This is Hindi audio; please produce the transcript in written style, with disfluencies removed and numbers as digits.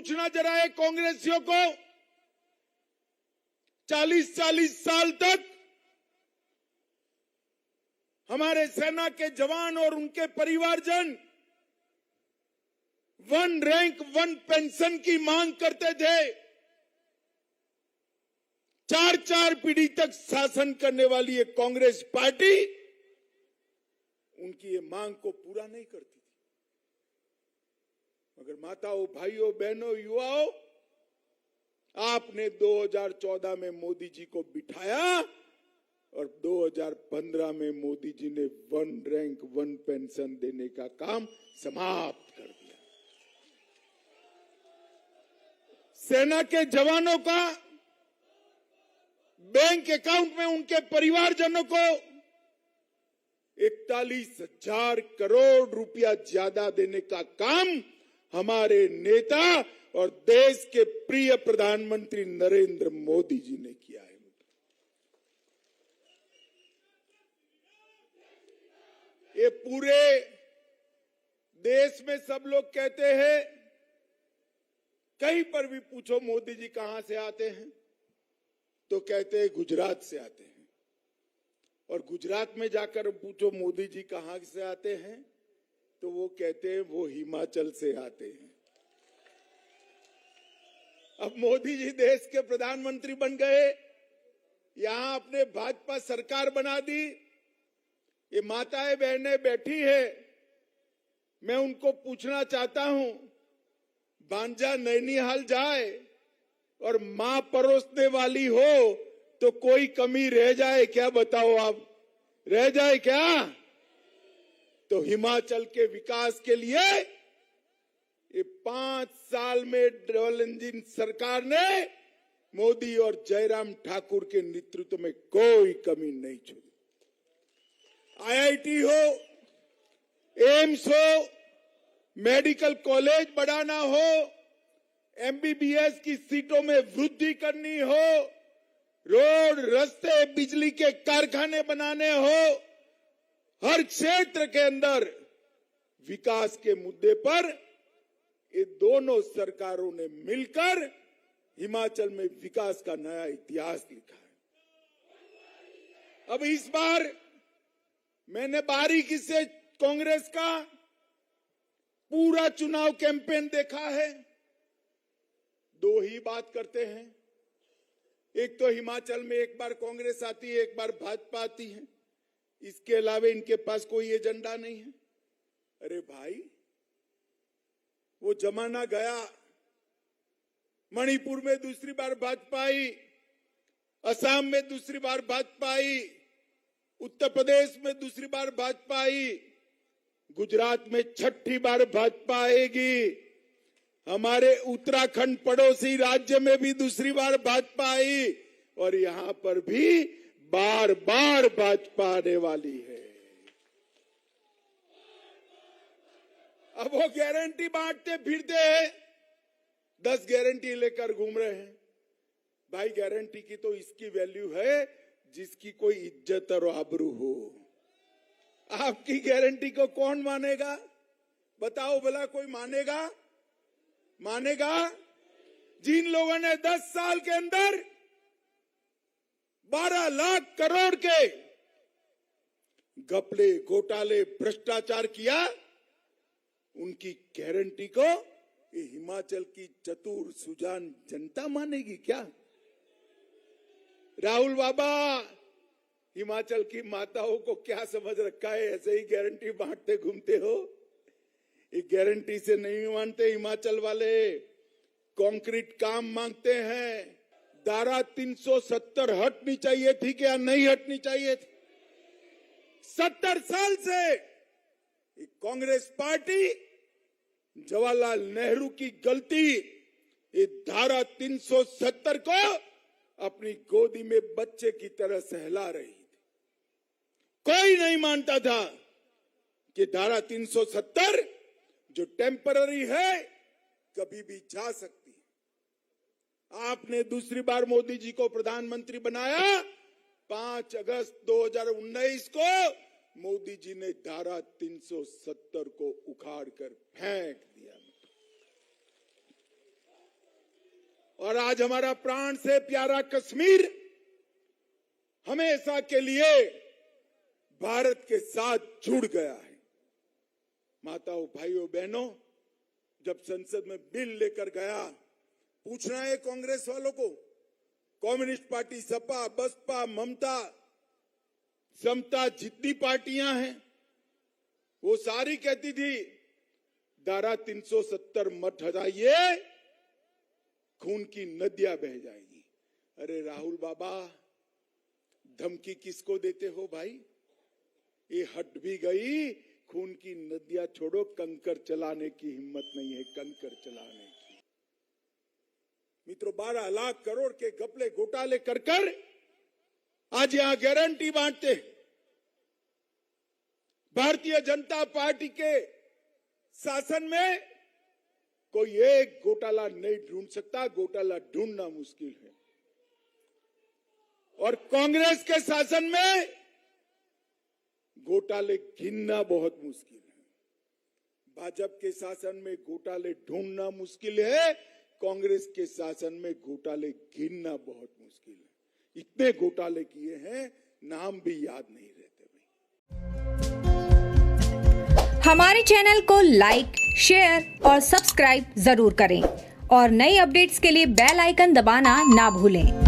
पूछना जरा है कांग्रेसियों को, 40-40 साल तक हमारे सेना के जवान और उनके परिवारजन 1 रैंक 1 पेंशन की मांग करते थे। 4-4 पीढ़ी तक शासन करने वाली ये कांग्रेस पार्टी उनकी ये मांग को पूरा नहीं करती थी। मगर माताओं, भाइयों, बहनों, युवाओं, आपने 2014 में मोदी जी को बिठाया और 2015 में मोदी जी ने 1 रैंक 1 पेंशन देने का काम समाप्त कर दिया। सेना के जवानों का बैंक अकाउंट में उनके परिवारजनों को 41,000 करोड़ रुपया ज्यादा देने का काम हमारे नेता और देश के प्रिय प्रधानमंत्री नरेंद्र मोदी जी ने किया है। ये पूरे देश में सब लोग कहते हैं, कहीं पर भी पूछो मोदी जी कहां से आते हैं तो कहते हैं गुजरात से आते हैं, और गुजरात में जाकर पूछो मोदी जी कहां से आते हैं तो वो कहते हैं वो हिमाचल से आते हैं। अब मोदी जी देश के प्रधानमंत्री बन गए, यहां अपने भाजपा सरकार बना दी। ये माताएं बहनें बैठी है, मैं उनको पूछना चाहता हूं, भांजा नैनीहाल जाए और मां परोसने वाली हो तो कोई कमी रह जाए क्या? बताओ आप, रह जाए क्या? तो हिमाचल के विकास के लिए ये 5 साल में डबल इंजन सरकार ने मोदी और जयराम ठाकुर के नेतृत्व में कोई कमी नहीं छोड़ी। IIT हो, एम्स हो, मेडिकल कॉलेज बढ़ाना हो, MBBS की सीटों में वृद्धि करनी हो, रोड, रास्ते, बिजली के कारखाने बनाने हो, हर क्षेत्र के अंदर विकास के मुद्दे पर ये दोनों सरकारों ने मिलकर हिमाचल में विकास का नया इतिहास लिखा है। अब इस बार मैंने बारीकी से कांग्रेस का पूरा चुनाव कैंपेन देखा है। 2 ही बात करते हैं, एक तो हिमाचल में एक बार कांग्रेस आती है, एक बार भाजपा आती है, इसके अलावा इनके पास कोई एजेंडा नहीं है। अरे भाई, वो जमाना गया। मणिपुर में दूसरी बार भाजपा आई, असम में दूसरी बार भाजपा आई, उत्तर प्रदेश में दूसरी बार भाजपा आई, गुजरात में 6ठी बार भाजपा आएगी, हमारे उत्तराखंड पड़ोसी राज्य में भी दूसरी बार भाजपा आई, और यहां पर भी बार बार भाजपा आने वाली है। अब वो गारंटी बांटते फिरते हैं, 10 गारंटी लेकर घूम रहे हैं। भाई, गारंटी की तो इसकी वैल्यू है जिसकी कोई इज्जत और आबरू हो। आपकी गारंटी को कौन मानेगा? बताओ भला, कोई मानेगा? मानेगा? जिन लोगों ने 10 साल के अंदर 12 लाख करोड़ के घपले, घोटाले, भ्रष्टाचार किया, उनकी गारंटी को ये हिमाचल की चतुर सुजान जनता मानेगी क्या? राहुल बाबा, हिमाचल की माताओं को क्या समझ रखा है? ऐसे ही गारंटी बांटते घूमते हो। ये गारंटी से नहीं मानते हिमाचल वाले, कंक्रीट काम मांगते हैं। धारा 370 हटनी चाहिए थी क्या नहीं हटनी चाहिए थी? 70 साल से कांग्रेस पार्टी, जवाहरलाल नेहरू की गलती, ये धारा 370 को अपनी गोदी में बच्चे की तरह सहला रही थी। कोई नहीं मानता था कि धारा 370 जो टेम्पररी है कभी भी जा सकती है। आपने दूसरी बार मोदी जी को प्रधानमंत्री बनाया, 5 अगस्त 2019 को मोदी जी ने धारा 370 को उखाड़ कर फेंक दिया। और आज हमारा प्राण से प्यारा कश्मीर हमेशा के लिए भारत के साथ जुड़ गया है। माताओं, भाइयों, बहनों, जब संसद में बिल लेकर गया, पूछना है कांग्रेस वालों को, कम्युनिस्ट पार्टी, सपा, बसपा, ममता, समता, जितनी पार्टियां हैं वो सारी कहती थी धारा 370 मत हटाइए, खून की नदियां बह जाएगी। अरे राहुल बाबा, धमकी किसको देते हो भाई? ये हट भी गई, खून की नदियां छोड़ो, कंकर चलाने की हिम्मत नहीं है, कंकर चलाने की। मित्रों, 12 लाख करोड़ के घपले घोटाले कर आज यहां गारंटी बांटते। भारतीय जनता पार्टी के शासन में कोई एक घोटाला नहीं ढूंढ सकता, घोटाला ढूंढना मुश्किल है। और कांग्रेस के शासन में घोटाले गिनना बहुत मुश्किल है। भाजपा के शासन में घोटाले ढूंढना मुश्किल है, कांग्रेस के शासन में घोटाले गिनना बहुत मुश्किल है। इतने घोटाले किए हैं, नाम भी याद नहीं रहते भाई। हमारे चैनल को लाइक, शेयर और सब्सक्राइब जरूर करें और नई अपडेट्स के लिए बेल आइकन दबाना ना भूलें।